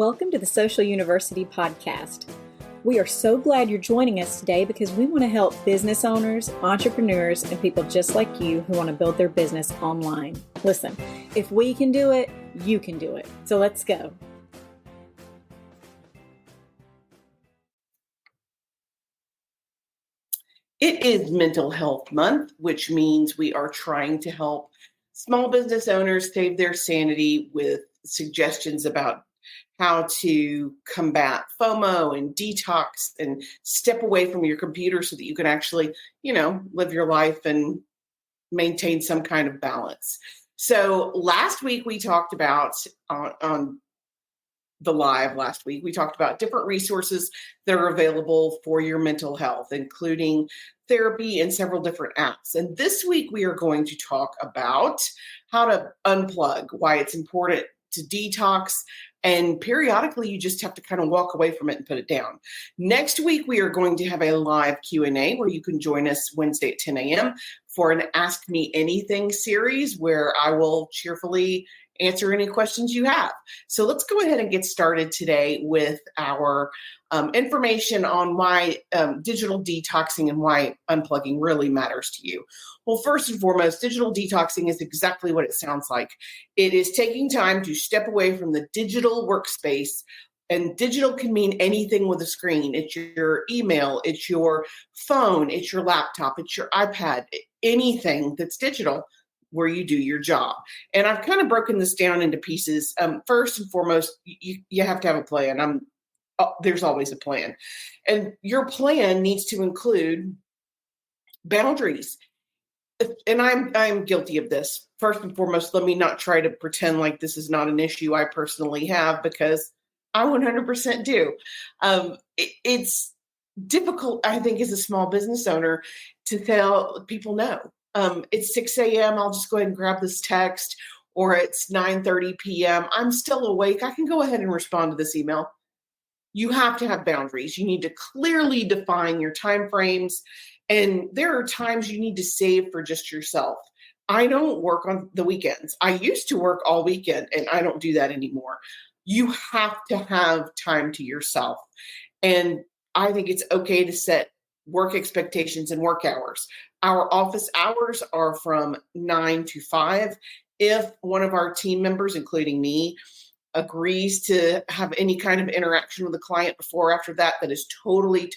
Welcome to the Social University podcast. We are so glad you're joining us today because we want to help business owners, entrepreneurs, and people just like you who want to build their business online. Listen, if we can do it, you can do it. So let's go. It is Mental Health Month, which means we are trying to help small business owners save their sanity with suggestions about how to combat FOMO and detox and step away from your computer so that you can actually, live your life and maintain some kind of balance. So last week we talked about on the live last week, we talked about different resources that are available for your mental health, including therapy and several different apps. And this week we are going to talk about how to unplug, why it's important to detox, and periodically you just have to kind of walk away from it and put it down. Next week we are going to have a live Q&A where you can join us Wednesday at 10 a.m. for an Ask Me Anything series where I will cheerfully answer any questions you have. So let's go ahead and get started today with our information on why digital detoxing and why unplugging really matters to you. Well, first and foremost, digital detoxing is exactly what it sounds like. It is taking time to step away from the digital workspace. And digital can mean anything with a screen. It's your email, it's your phone, it's your laptop, it's your iPad, anything that's digital where you do your job. And I've kind of broken this down into pieces. First and foremost, you have to have a plan. There's always a plan. And your plan needs to include boundaries. And I'm guilty of this. First and foremost, let me not try to pretend like this is not an issue I personally have, because I 100% do. It's difficult, I think, as a small business owner to tell people no. It's 6 a.m. I'll just go ahead and grab this text, or it's 9:30 p.m. I'm still awake. I can go ahead and respond to this email. You have to have boundaries. You need to clearly define your time frames. And there are times you need to save for just yourself. I don't work on the weekends. I used to work all weekend, and I don't do that anymore. You have to have time to yourself. And I think it's okay to set work expectations and work hours. Our office hours are from 9 to 5. If one of our team members, including me, agrees to have any kind of interaction with the client before or after that, that is totally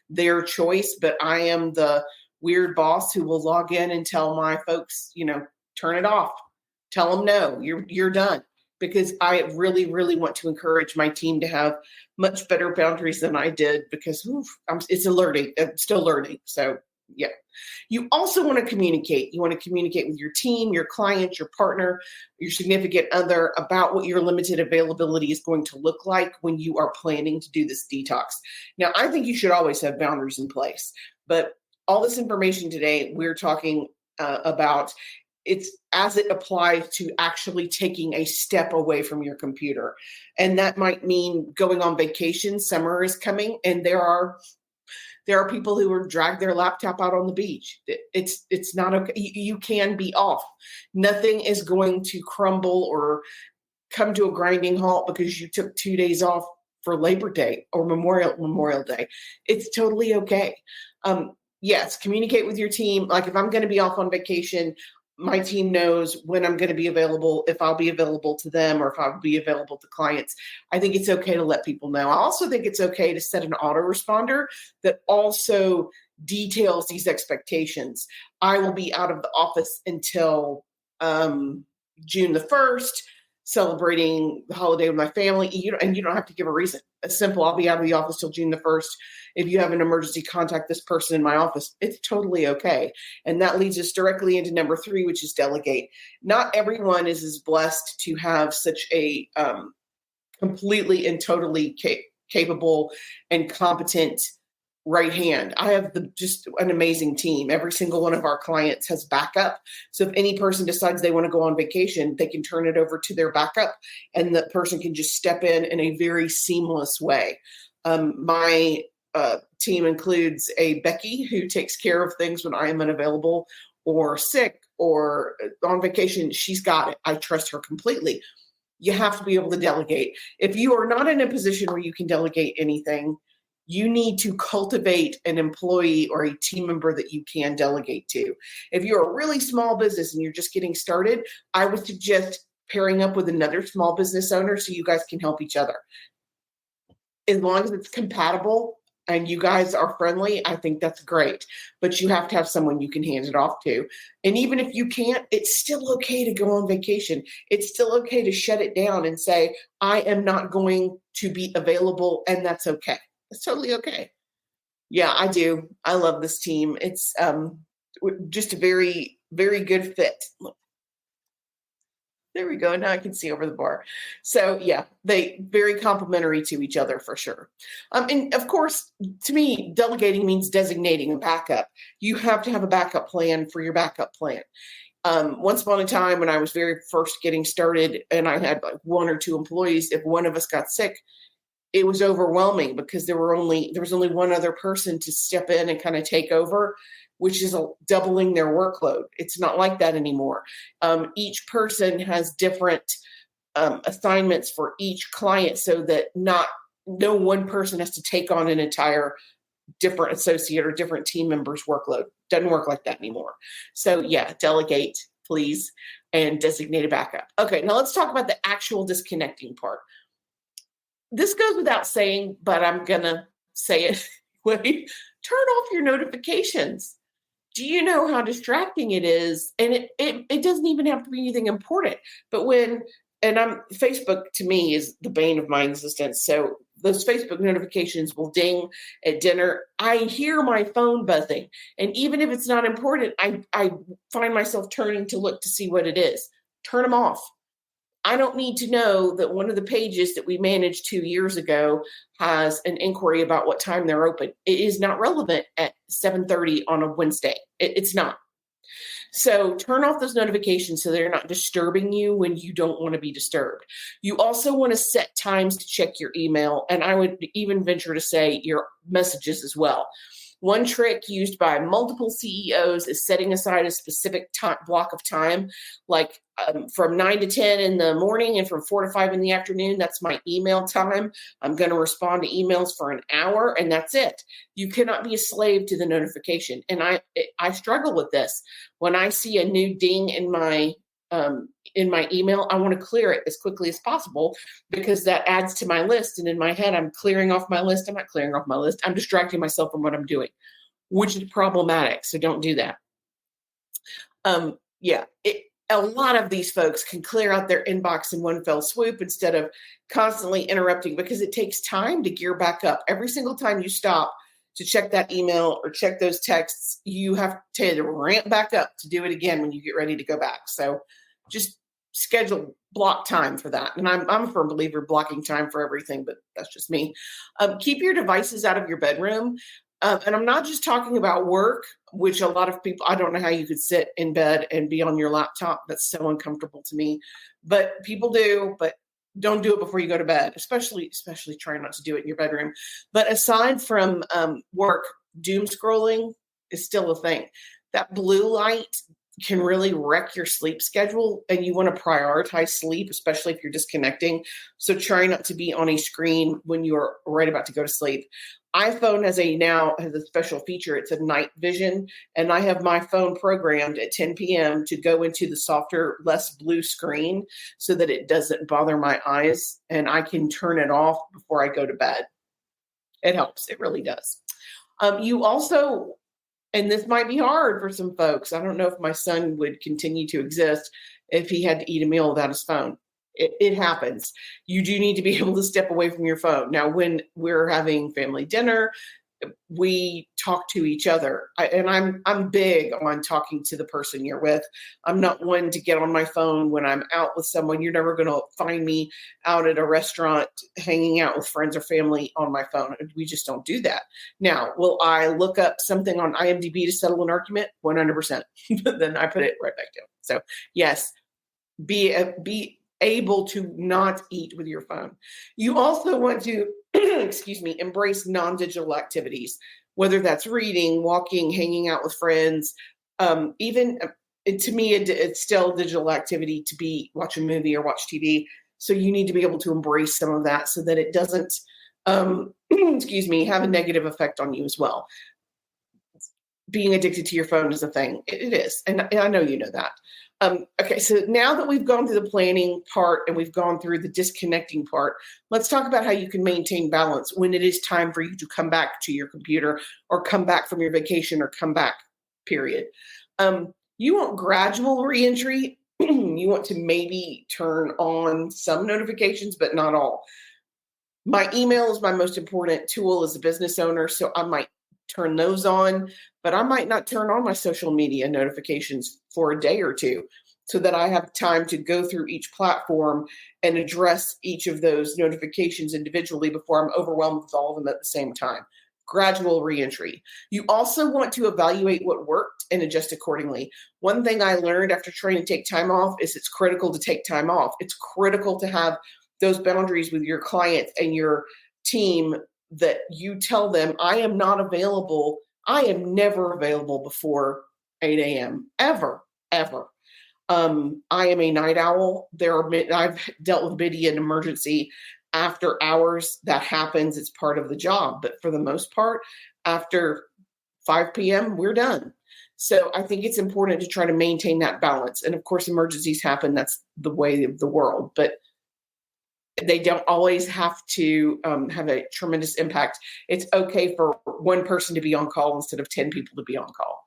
their choice. But I am the weird boss who will log in and tell my folks, turn it off. Tell them no, you're done. Because I really want to encourage my team to have much better boundaries than I did, because I'm still learning. So yeah. You also want to communicate. You want to communicate with your team, your client, your partner, your significant other about what your limited availability is going to look like when you are planning to do this detox. Now, I think you should always have boundaries in place, but all this information today we're talking about, it's as it applies to actually taking a step away from your computer. And that might mean going on vacation. Summer is coming, and there are people who are drag their laptop out on the beach. It's not okay. You can be off. Nothing is going to crumble or come to a grinding halt because you took 2 days off for Labor Day or Memorial Day. It's totally okay. Yes, communicate with your team. Like, if I'm going to be off on vacation, my team knows when I'm going to be available, if I'll be available to them or if I'll be available to clients. I think it's okay to let people know. I also think it's okay to set an autoresponder that also details these expectations. I will be out of the office until June the 1st, celebrating the holiday with my family. And you don't have to give a reason. It's simple. I'll be out of the office till June the 1st. If you have an emergency, contact this person in my office. It's totally okay. And that leads us directly into number 3, which is delegate. Not everyone is as blessed to have such a completely and totally capable and competent right hand. I have just an amazing team. Every single one of our clients has backup. So if any person decides they want to go on vacation, they can turn it over to their backup, and the person can just step in a very seamless way. My team includes a Becky who takes care of things when I am unavailable or sick or on vacation. She's got it. I trust her completely. You have to be able to delegate. If you are not in a position where you can delegate anything, you need to cultivate an employee or a team member that you can delegate to. If you're a really small business and you're just getting started, I would suggest pairing up with another small business owner so you guys can help each other. As long as it's compatible and you guys are friendly, I think that's great. But you have to have someone you can hand it off to. And even if you can't, it's still okay to go on vacation. It's still okay to shut it down and say, I am not going to be available, and that's okay. It's totally okay. Yeah, I do. I love this team. It's just a very, very good fit. There we go. Now I can see over the bar. So yeah, they very complementary to each other for sure. And of course, to me, delegating means designating a backup. You have to have a backup plan for your backup plan. Once upon a time when I was very first getting started and I had like 1 or 2 employees, if one of us got sick, it was overwhelming because there was only one other person to step in and kind of take over, which is doubling their workload. It's not like that anymore. Each person has different assignments for each client so that no one person has to take on an entire different associate or different team member's workload. Doesn't work like that anymore. So yeah, delegate, please, and designate a backup. Okay, now let's talk about the actual disconnecting part. This goes without saying, but I'm going to say it. Turn off your notifications. Do you know how distracting it is? And it doesn't even have to be anything important. But Facebook to me is the bane of my existence. So those Facebook notifications will ding at dinner. I hear my phone buzzing. And even if it's not important, I find myself turning to look to see what it is. Turn them off. I don't need to know that one of the pages that we managed 2 years ago has an inquiry about what time they're open. It is not relevant at 7:30 on a Wednesday. It's not. So turn off those notifications so they're not disturbing you when you don't want to be disturbed. You also want to set times to check your email, and I would even venture to say your messages as well. One trick used by multiple CEOs is setting aside a specific block of time, like from 9 to 10 in the morning and from 4 to 5 in the afternoon. That's my email time. I'm going to respond to emails for an hour, and that's it. You cannot be a slave to the notification. And I struggle with this. When I see a new ding in my email, I want to clear it as quickly as possible because that adds to my list. And in my head, I'm clearing off my list. I'm not clearing off my list. I'm distracting myself from what I'm doing, which is problematic. So don't do that. A lot of these folks can clear out their inbox in one fell swoop instead of constantly interrupting because it takes time to gear back up. Every single time you stop to check that email or check those texts, you have to ramp back up to do it again when you get ready to go back. So just schedule block time for that. And I'm a firm believer blocking time for everything, but that's just me. Keep your devices out of your bedroom. And I'm not just talking about work, which a lot of people, I don't know how you could sit in bed and be on your laptop. That's so uncomfortable to me. But people do, but don't do it before you go to bed, especially try not to do it in your bedroom. But aside from work, doom scrolling is still a thing. That blue light can really wreck your sleep schedule, and you want to prioritize sleep, especially if you're disconnecting. So try not to be on a screen when you're right about to go to sleep. iPhone has a special feature. It's a night vision, and I have my phone programmed at 10 p.m. to go into the softer, less blue screen so that it doesn't bother my eyes, and I can turn it off before I go to bed. It helps. It really does. You also, and this might be hard for some folks. I don't know if my son would continue to exist if he had to eat a meal without his phone. It happens. You do need to be able to step away from your phone. Now, when we're having family dinner, we talk to each other. I'm big on talking to the person you're with. I'm not one to get on my phone when I'm out with someone. You're never going to find me out at a restaurant hanging out with friends or family on my phone. We just don't do that. Now, will I look up something on IMDb to settle an argument? 100%. Then I put it right back down. So yes, be able to not eat with your phone. You also want to, embrace non-digital activities, whether that's reading, walking, hanging out with friends. To me, it's still digital activity to watch a movie or watch TV. So you need to be able to embrace some of that so that it doesn't, excuse me, have a negative effect on you as well. Being addicted to your phone is a thing. It is. And I know you know that. Okay, so now that we've gone through the planning part and we've gone through the disconnecting part, let's talk about how you can maintain balance when it is time for you to come back to your computer or come back from your vacation or come back, period. You want gradual reentry. You want to maybe turn on some notifications, but not all. My email is my most important tool as a business owner, so I might turn those on, but I might not turn on my social media notifications for a day or two so that I have time to go through each platform and address each of those notifications individually before I'm overwhelmed with all of them at the same time. Gradual reentry. You also want to evaluate what worked and adjust accordingly. One thing I learned after trying to take time off is it's critical to take time off. It's critical to have those boundaries with your clients and your team that you tell them, I am not available. I am never available before 8 a.m. ever. I am a night owl. I've dealt with an emergency after hours. That happens. It's part of the job. But for the most part, after 5 p.m., we're done. So I think it's important to try to maintain that balance. And of course, emergencies happen. That's the way of the world. But they don't always have to have a tremendous impact. It's okay for one person to be on call instead of 10 people to be on call.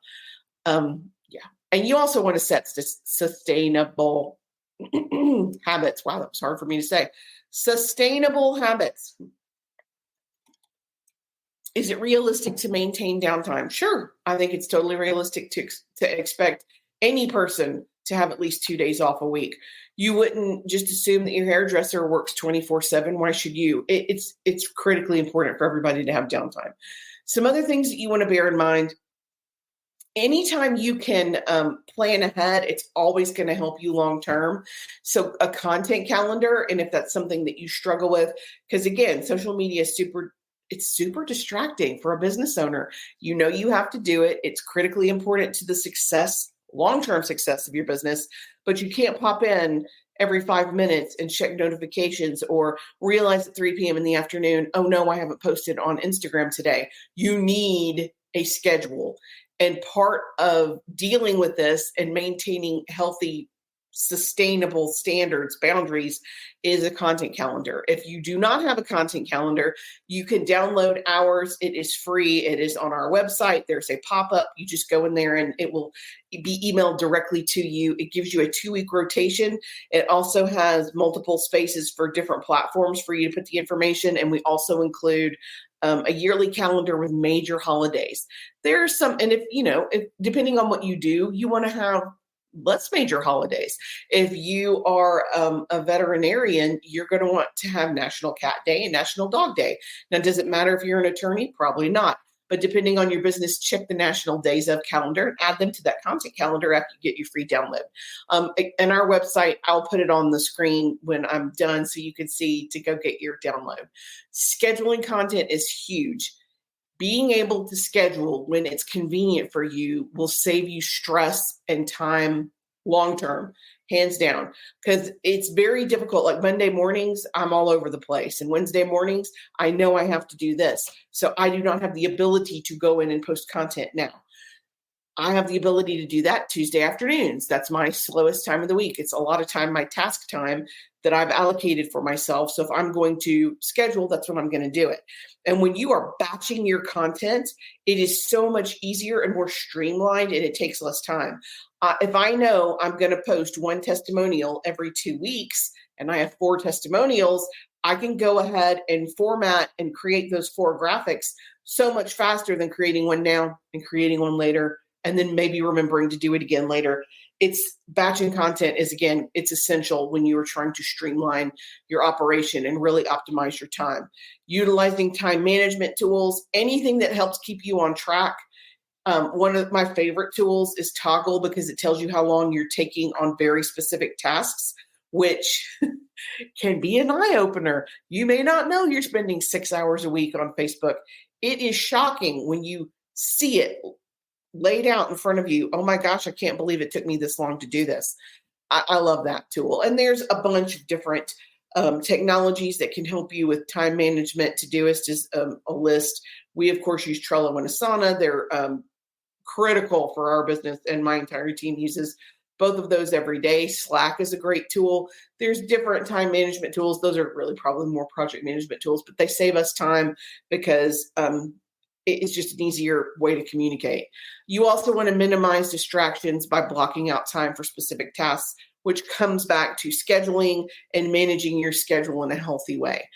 Yeah. And you also want to set sustainable habits. Wow, that was hard for me to say. Sustainable habits. Is it realistic to maintain downtime? Sure. I think it's totally realistic to expect any person to have at least 2 days off a week. You wouldn't just assume that your hairdresser works 24/7. Why should you? It's critically important for everybody to have downtime. Some other things that you want to bear in mind. Anytime you can plan ahead, it's always going to help you long term. So a content calendar, and if that's something that you struggle with, because again, social media is super distracting for a business owner. You know you have to do it. It's critically important to the long-term success of your business, but you can't pop in every 5 minutes and check notifications or realize at 3 p.m. in the afternoon, oh no, I haven't posted on Instagram today. You need a schedule. And part of dealing with this and maintaining healthy, sustainable standards, boundaries, is a content calendar. If you do not have a content calendar, you can download ours. It is free. It is on our website. There's a pop-up. You just go in there and it will be emailed directly to you. It gives you a 2-week rotation. It also has multiple spaces for different platforms for you to put the information. And we also include a yearly calendar with major holidays. There's some, and if depending on what you do, you want to have less major holidays. If you are a veterinarian, you're going to want to have National Cat Day and National Dog Day. Now, does it matter if you're an attorney? Probably not. But depending on your business, check the national days of calendar and add them to that content calendar after you get your free download. And our website, I'll put it on the screen when I'm done so you can see to go get your download. Scheduling content is huge. Being able to schedule when it's convenient for you will save you stress and time long-term, hands down, because it's very difficult. Like Monday mornings, I'm all over the place. And Wednesday mornings, I know I have to do this. So I do not have the ability to go in and post content now. I have the ability to do that Tuesday afternoons. That's my slowest time of the week. It's a lot of time, my task time that I've allocated for myself. So if I'm going to schedule, that's when I'm going to do it. And when you are batching your content, it is so much easier and more streamlined, and it takes less time. If I know I'm going to post one testimonial every 2 weeks and I have 4 testimonials, I can go ahead and format and create those 4 graphics so much faster than creating one now and creating one later, and then maybe remembering to do it again later. It's batching content is, again, it's essential when you are trying to streamline your operation and really optimize your time. Utilizing time management tools, anything that helps keep you on track. One of my favorite tools is Toggle, because it tells you how long you're taking on very specific tasks, which can be an eye-opener. You may not know you're spending 6 hours a week on Facebook. It is shocking when you see it laid out in front of you. Oh my gosh, I can't believe it took me this long to do this. I love that tool. And there's a bunch of different technologies that can help you with time management. Todoist is a list. We, of course, use Trello and Asana. They're critical for our business, and my entire team uses both of those every day. Slack is a great tool. There's different time management tools. Those are really probably more project management tools, but they save us time because it's just an easier way to communicate. You also want to minimize distractions by blocking out time for specific tasks, which comes back to scheduling and managing your schedule in a healthy way.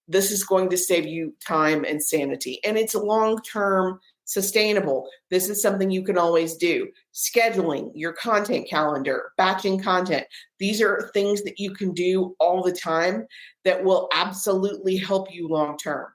This is going to save you time and sanity, and it's long-term sustainable. This is something you can always do. Scheduling your content calendar, batching content. These are things that you can do all the time that will absolutely help you long-term.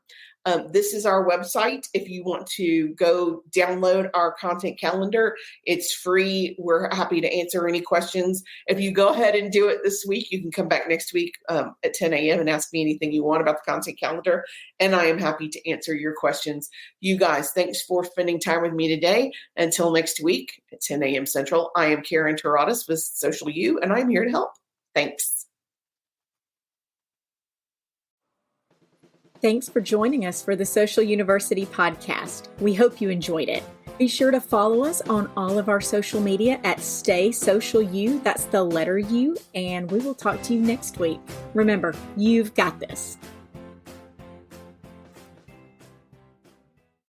This is our website. If you want to go download our content calendar, it's free. We're happy to answer any questions. If you go ahead and do it this week, you can come back next week at 10 a.m. and ask me anything you want about the content calendar, and I am happy to answer your questions. You guys, thanks for spending time with me today. Until next week at 10 a.m. Central, I am Karen Taradas with Social U, and I'm here to help. Thanks. Thanks for joining us for the Social University podcast. We hope you enjoyed it. Be sure to follow us on all of our social media at Stay Social U. That's the letter U, and we will talk to you next week. Remember, you've got this.